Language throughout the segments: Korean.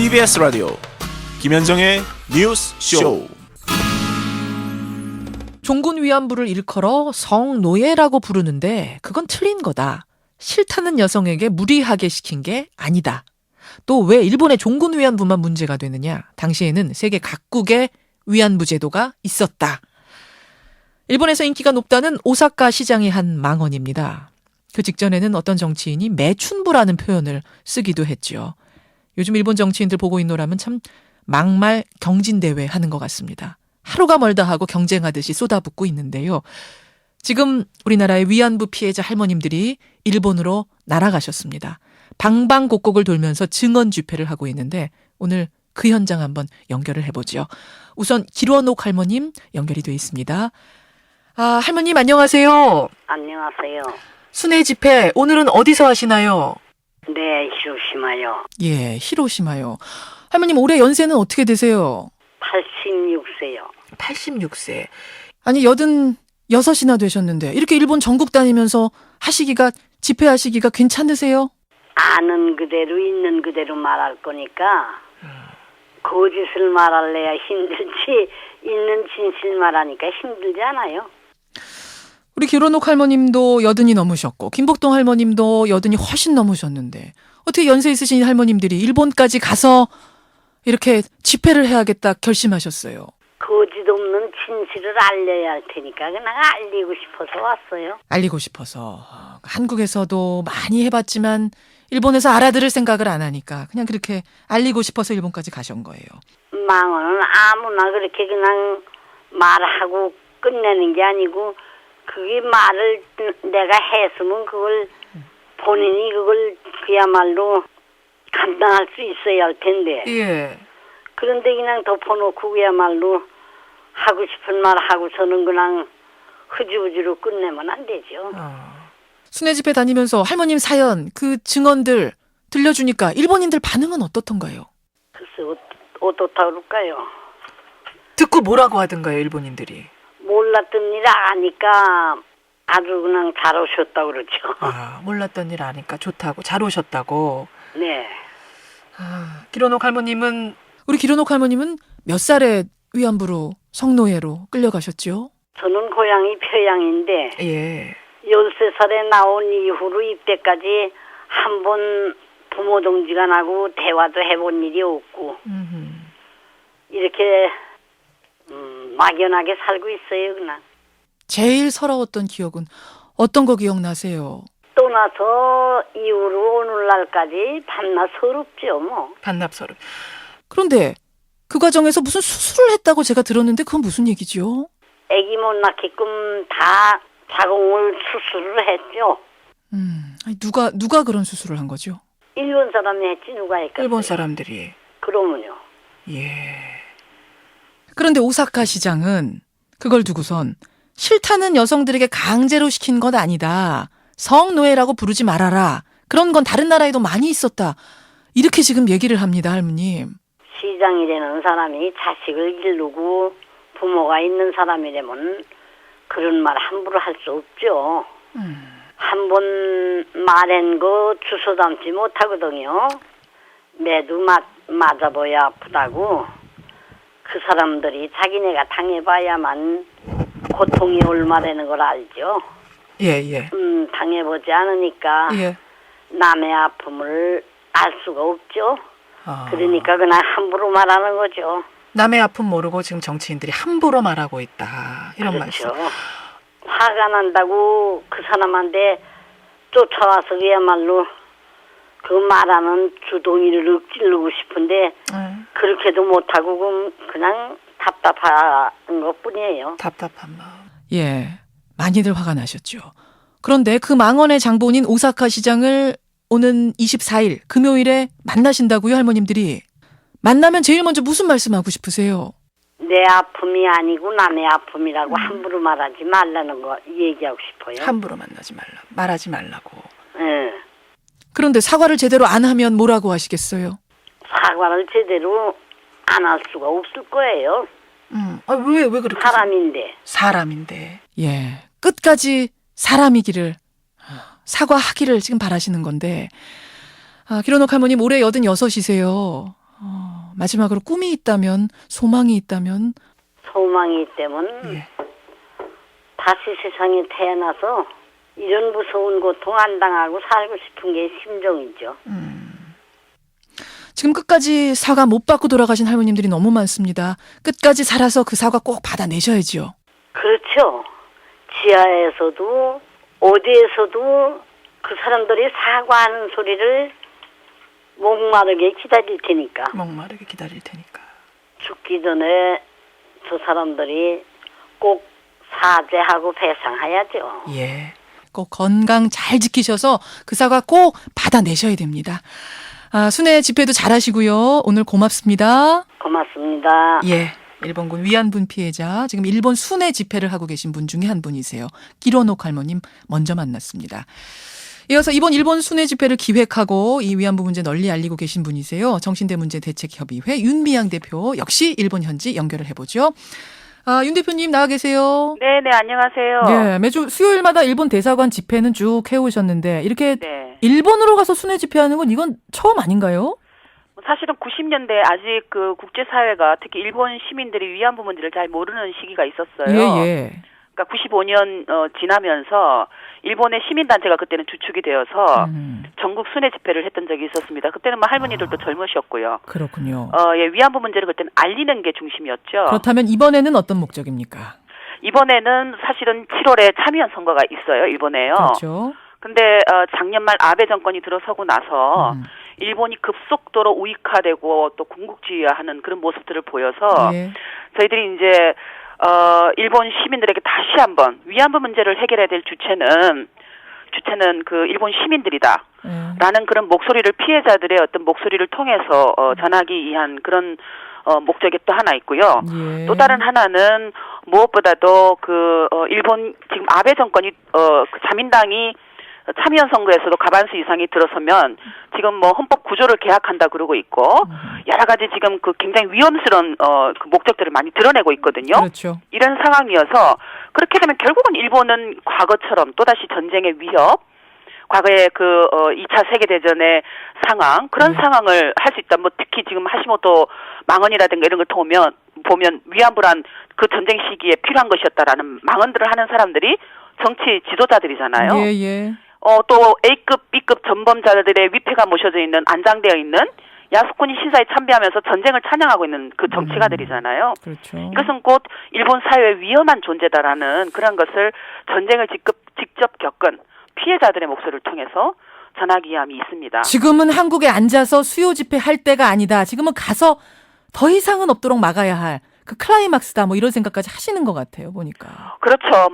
TBS 라디오 김현정의 뉴스 쇼. 종군 위안부를 일컬어 성노예라고 부르는데 그건 틀린 거다. 싫다는 여성에게 무리하게 시킨 게 아니다. 또 왜 일본의 종군 위안부만 문제가 되느냐? 당시에는 세계 각국의 위안부 제도가 있었다. 일본에서 인기가 높다는 오사카 시장의 한 망언입니다. 그 직전에는 어떤 정치인이 매춘부라는 표현을 쓰기도 했죠. 요즘 일본 정치인들 보고 있노라면 참 막말 경진대회 하는 것 같습니다. 하루가 멀다 하고 경쟁하듯이 쏟아붓고 있는데요. 지금 우리나라의 위안부 피해자 할머님들이 일본으로 날아가셨습니다. 방방곡곡을 돌면서 증언 집회를 하고 있는데 오늘 그 현장 한번 연결을 해보죠. 우선 길원옥 할머님 연결이 돼 있습니다. 할머님 안녕하세요. 안녕하세요. 순회 집회 오늘은 어디서 하시나요? 네, 히로시마요. 예, 히로시마요. 할머님 올해 연세는 어떻게 되세요? 86세요. 86세. 아니 86이나 되셨는데 이렇게 일본 전국 다니면서 집회하시기가 괜찮으세요? 아는 그대로 있는 그대로 말할 거니까 거짓을 말할래야 힘들지 있는 진실 말하니까 힘들지 않아요. 우리 길원옥 할머님도 80이 넘으셨고 김복동 할머님도 80이 훨씬 넘으셨는데 어떻게 연세 있으신 할머님들이 일본까지 가서 이렇게 집회를 해야겠다 결심하셨어요? 거짓 없는 진실을 알려야 할 테니까 그냥 알리고 싶어서 왔어요. 알리고 싶어서. 한국에서도 많이 해봤지만 일본에서 알아들을 생각을 안 하니까 그냥 그렇게 알리고 싶어서 일본까지 가신 거예요. 망언은 아무나 그렇게 그냥 말하고 끝내는 게 아니고 그게 말을 내가 했으면 그걸 본인이 그걸 그야말로 감당할 수 있어야 할 텐데. 예. 그런데 그냥 덮어놓고 그야말로 하고 싶은 말 하고서는 그냥 흐지부지로 끝내면 안 되죠. 순회 집회 다니면서 할머님 사연, 그 증언들 들려주니까 일본인들 반응은 어떻던가요? 글쎄 어떻다 그럴까요? 듣고 뭐라고 하던가요, 일본인들이? 몰랐던 일 아니까 아주 그냥 잘 오셨다고 그러죠. 몰랐던 일 아니까 좋다고, 잘 오셨다고. 네. 우리 길원옥 할머님은 몇 살에 위안부로 성노예로 끌려가셨죠? 저는 고향이 평양인데 예. 13살에 나온 이후로 이때까지 한 번 부모 동지간하고 대화도 해본 일이 없고 이렇게 막연하게 살고 있어요 그냥. 제일 서러웠던 기억은 어떤 거 기억나세요? 떠나서 이후로 오늘날까지 밤낮 서럽죠 뭐. 반납서를. 그런데 그 과정에서 무슨 수술을 했다고 제가 들었는데 그건 무슨 얘기죠? 아기 못 낳게끔 다 자궁을 수술을 했죠. 아니, 누가 그런 수술을 한 거죠? 일본 사람이 했지 누가 했겠어요. 일본 사람들이. 그러면요. 예. 그런데 오사카 시장은 그걸 두고선 싫다는 여성들에게 강제로 시킨 건 아니다. 성노예라고 부르지 말아라. 그런 건 다른 나라에도 많이 있었다. 이렇게 지금 얘기를 합니다, 할머님. 시장이라는 사람이 자식을 기르고 부모가 있는 사람이라면 그런 말 함부로 할 수 없죠. 한 번 말한 거 주워 담지 못하거든요. 매도 맞아봐야 아프다고. 그 사람들이 자기네가 당해봐야만 고통이 얼마라는 걸 알죠. 예. 당해보지 않으니까 예. 남의 아픔을 알 수가 없죠. 그러니까 그냥 함부로 말하는 거죠. 남의 아픔 모르고 지금 정치인들이 함부로 말하고 있다. 이런 그렇죠. 말씀. 화가 난다고 그 사람한테 쫓아와서 그야말로 그 말하는 주둥이를 찌르고 싶은데 그렇게도 못하고 그냥 답답한 것뿐이에요. 답답한 마음. 예, 많이들 화가 나셨죠. 그런데 그 망언의 장본인 오사카 시장을 오는 24일 금요일에 만나신다고요, 할머님들이? 만나면 제일 먼저 무슨 말씀하고 싶으세요? 내 아픔이 아니고 남의 아픔이라고 함부로 말하지 말라는 거 얘기하고 싶어요. 함부로 말하지 말라고. 네. 그런데 사과를 제대로 안 하면 뭐라고 하시겠어요? 사과를 제대로 안 할 수가 없을 거예요. 왜 그렇게? 사람인데. 예, 끝까지 사람이기를, 사과하기를 지금 바라시는 건데. 길원옥 할머님 올해 86이세요. 마지막으로 꿈이 있다면, 소망이 있다면? 소망이 있다면 예. 다시 세상에 태어나서 이런 무서운 고통 안 당하고 살고 싶은 게 심정이죠. 지금 끝까지 사과 못 받고 돌아가신 할머님들이 너무 많습니다. 끝까지 살아서 그 사과 꼭 받아내셔야지요. 그렇죠. 지하에서도 어디에서도 그 사람들이 사과하는 소리를 목마르게 기다릴 테니까. 목마르게 기다릴 테니까. 죽기 전에 저 사람들이 꼭 사죄하고 배상해야죠. 예. 꼭 건강 잘 지키셔서 그 사과 꼭 받아내셔야 됩니다. 순회 집회도 잘하시고요. 오늘 고맙습니다. 고맙습니다. 예. 일본군 위안분 피해자, 지금 일본 순회 집회를 하고 계신 분 중에 한 분이세요. 기로녹 할머님 먼저 만났습니다. 이어서 이번 일본 순회 집회를 기획하고 이 위안부 문제 널리 알리고 계신 분이세요. 정신대문제대책협의회 윤미향 대표, 역시 일본 현지 연결을 해보죠. 윤 대표님 나와 계세요. 네네, 안녕하세요. 네, 매주 수요일마다 일본 대사관 집회는 쭉 해오셨는데 이렇게 네. 일본으로 가서 순회 집회하는 건 이건 처음 아닌가요? 사실은 90년대 아직 그 국제사회가 특히 일본 시민들이 위안부 문제를 잘 모르는 시기가 있었어요. 예. 그러니까 95년 지나면서 일본의 시민단체가 그때는 주축이 되어서 전국 순회 집회를 했던 적이 있었습니다. 그때는 뭐 할머니들도 젊으셨고요. 그렇군요. 예, 위안부 문제를 그때는 알리는 게 중심이었죠. 그렇다면 이번에는 어떤 목적입니까? 이번에는 사실은 7월에 참의원 선거가 있어요, 일본에요. 그렇죠. 근데 작년 말 아베 정권이 들어서고 나서 일본이 급속도로 우익화되고 또 군국주의화하는 그런 모습들을 보여서 예. 저희들이 이제 일본 시민들에게 다시 한번 위안부 문제를 해결해야 될 주체는 그 일본 시민들이다. 라는 그런 목소리를 피해자들의 어떤 목소리를 통해서 전하기 위한 그런 목적이 또 하나 있고요. 예. 또 다른 하나는 무엇보다도 일본 지금 아베 정권이 그 자민당이 참의원 선거에서도 과반수 이상이 들어서면 지금 뭐 헌법 구조를 개혁한다 그러고 있고 여러 가지 지금 그 굉장히 위험스러운 그 목적들을 많이 드러내고 있거든요. 그렇죠. 이런 상황이어서 그렇게 되면 결국은 일본은 과거처럼 또다시 전쟁의 위협, 과거의 2차 세계대전의 상황, 그런 상황을 할 수 있다. 뭐 특히 지금 하시모토 망언이라든가 이런 걸 보면 위안부란 그 전쟁 시기에 필요한 것이었다라는 망언들을 하는 사람들이 정치 지도자들이잖아요. 예. 또 A급, B급 전범자들의 위패가 모셔져 있는, 안장되어 있는 야스쿠니 신사에 참배하면서 전쟁을 찬양하고 있는 그 정치가들이잖아요. 그렇죠. 이것은 곧 일본 사회의 위험한 존재다라는 그런 것을 전쟁을 직접 겪은 피해자들의 목소리를 통해서 전하기 위함이 있습니다. 지금은 한국에 앉아서 수요 집회 할 때가 아니다. 지금은 가서 더 이상은 없도록 막아야 할 그 클라이막스다. 뭐 이런 생각까지 하시는 것 같아요. 보니까. 그렇죠.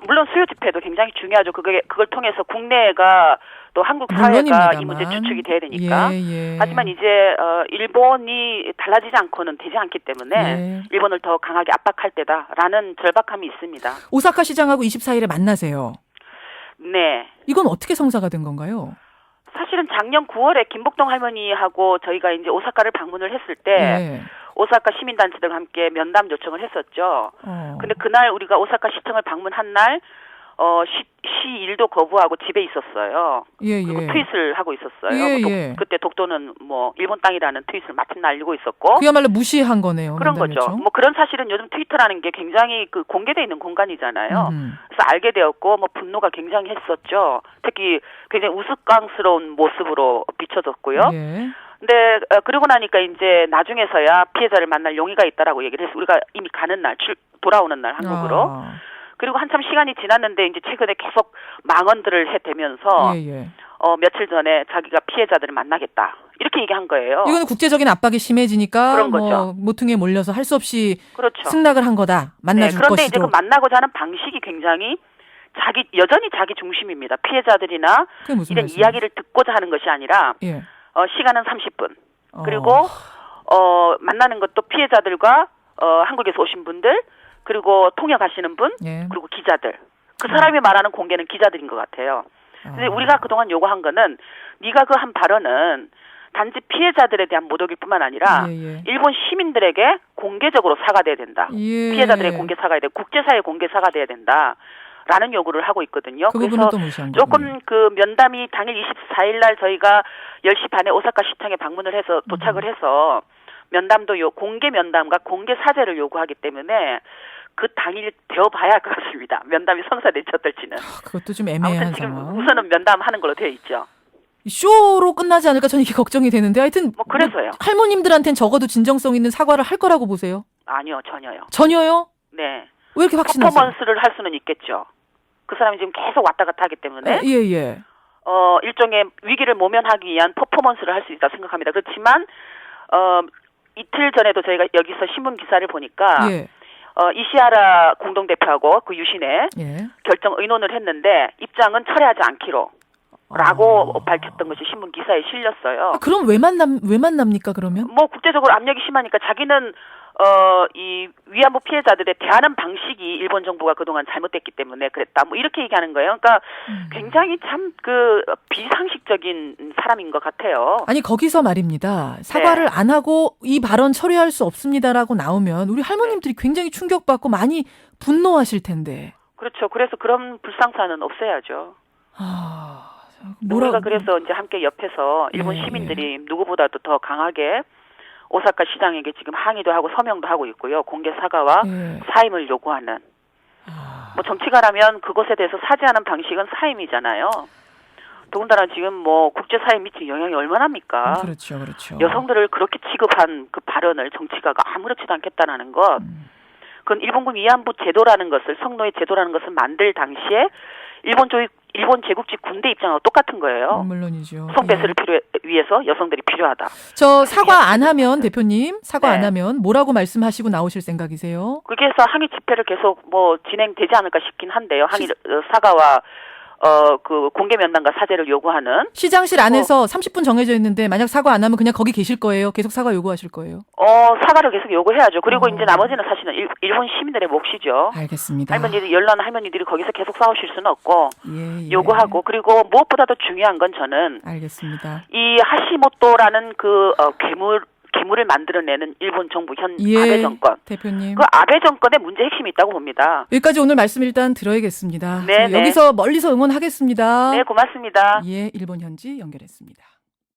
물론 수요 집회도 굉장히 중요하죠. 그걸 통해서 국내가 또 한국 사회가 물론입니다만. 이 문제 주축이 돼야 되니까. 예. 하지만 이제 일본이 달라지지 않고는 되지 않기 때문에 일본을 더 강하게 압박할 때다라는 절박함이 있습니다. 오사카 시장하고 24일에 만나세요. 네. 이건 어떻게 성사가 된 건가요? 사실은 작년 9월에 김복동 할머니하고 저희가 이제 오사카를 방문을 했을 때 오사카 시민단체들과 함께 면담 요청을 했었죠. 근데 그날 우리가 오사카 시청을 방문한 날 시 일도 거부하고 집에 있었어요. 그리고 트윗을 하고 있었어요. 그때 독도는 뭐 일본 땅이라는 트윗을 마침 날리고 있었고. 그야말로 무시한 거네요. 그런 거죠. 뭐 그런 사실은 요즘 트위터라는 게 굉장히 공개되어 있는 공간이잖아요. 그래서 알게 되었고 뭐 분노가 굉장히 했었죠. 특히 굉장히 우스꽝스러운 모습으로 비춰졌고요. 근데 그러고 나니까 이제 나중에서야 피해자를 만날 용의가 있다라고 얘기를 해서 우리가 이미 가는 날 돌아오는 날 한국으로. 그리고 한참 시간이 지났는데 이제 최근에 계속 망언들을 해대면서 며칠 전에 자기가 피해자들을 만나겠다 이렇게 얘기한 거예요. 이거는 국제적인 압박이 심해지니까 그런 거죠. 모퉁이에 몰려서 할 수 없이 그렇죠. 승낙을 한 거다. 만나줄 그런데 것이죠. 이제 그 만나고자 하는 방식이 굉장히 여전히 자기 중심입니다. 피해자들이나 이런 이야기를 듣고자 하는 것이 아니라 시간은 30분. 그리고 만나는 것도 피해자들과 한국에서 오신 분들 그리고 통역하시는 분 그리고 기자들. 그 사람이 말하는 공개는 기자들인 것 같아요. 근데 우리가 그동안 요구한 거는 네가 그 한 발언은 단지 피해자들에 대한 모독일 뿐만 아니라 일본 시민들에게 공개적으로 사과돼야 된다. 피해자들의 공개 사과해야 되고 국제사회 공개 사과돼야 된다. 라는 요구를 하고 있거든요. 그 부분은 또 무시한 거군요. 조금 그 면담이 당일 24일 날 저희가 10시 반에 오사카 시청에 방문을 해서 도착을 해서 면담도 공개 면담과 공개 사죄를 요구하기 때문에 그 당일 되어봐야 할 것 같습니다. 면담이 성사될지 어떨지는. 그것도 좀 애매한 아무튼 지금 상황. 우선은 면담하는 걸로 되어 있죠. 쇼로 끝나지 않을까 저는 이게 걱정이 되는데 하여튼 뭐 그래서요. 할머님들한테는 적어도 진정성 있는 사과를 할 거라고 보세요? 아니요, 전혀요. 전혀요? 네. 왜 이렇게 확신하세요? 퍼포먼스를 할 수는 있겠죠. 그 사람이 지금 계속 왔다 갔다 하기 때문에 예. 일종의 위기를 모면하기 위한 퍼포먼스를 할 수 있다 생각합니다. 그렇지만 이틀 전에도 저희가 여기서 신문 기사를 보니까 예. 이시하라 공동대표하고 그 유신회 예. 결정 의논을 했는데 입장은 철회하지 않기로 라고 밝혔던 것이 신문 기사에 실렸어요. 그럼 왜 만납니까 그러면? 뭐 국제적으로 압력이 심하니까 자기는 이 위안부 피해자들의 대하는 방식이 일본 정부가 그동안 잘못됐기 때문에 그랬다. 뭐 이렇게 얘기하는 거예요. 그러니까 굉장히 참 그 비상식적인 사람인 것 같아요. 아니 거기서 말입니다. 사과를 네. 안 하고 이 발언 처리할 수 없습니다라고 나오면 우리 할머님들이 굉장히 충격받고 많이 분노하실 텐데. 그렇죠. 그래서 그런 불상사는 없애야죠. 뭐라 우리가 그래서 이제 함께 옆에서 일본 예, 시민들이 누구보다도 더 강하게 오사카 시장에게 지금 항의도 하고 서명도 하고 있고요. 공개 사과와 예. 사임을 요구하는. 뭐 정치가라면 그것에 대해서 사죄하는 방식은 사임이잖아요. 더군다나 지금 뭐 국제 사회 미친 영향이 얼마나 합니까? 그렇죠. 여성들을 그렇게 취급한 그 발언을 정치가가 아무렇지도 않겠다라는 것. 그건 일본군 위안부 제도라는 것을 성노예 제도라는 것을 만들 당시에 일본 제국지 군대 입장하고 똑같은 거예요. 물론이죠. 성배설을 위해서 여성들이 필요하다. 저 사과 안 하면 대표님 사과 네. 안 하면 뭐라고 말씀하시고 나오실 생각이세요? 그래서 항의 집회를 계속 뭐 진행되지 않을까 싶긴 한데요. 항의 사과와 그 공개 면담과 사죄를 요구하는 시장실 안에서 30분 정해져 있는데 만약 사과 안 하면 그냥 거기 계실 거예요? 계속 사과 요구하실 거예요? 사과를 계속 요구해야죠. 그리고 이제 나머지는 사실은 일본 시민들의 몫이죠. 알겠습니다. 연로한 할머니들이 거기서 계속 싸우실 수는 없고 예. 요구하고 그리고 무엇보다도 중요한 건 저는 알겠습니다. 이 하시모토라는 그 괴물을 만들어내는 일본 정부 현 아베 정권. 대표님. 그 아베 정권의 문제 핵심이 있다고 봅니다. 여기까지 오늘 말씀 일단 들어야겠습니다. 네, 여기서 멀리서 응원하겠습니다. 네, 고맙습니다. 예, 일본 현지 연결했습니다.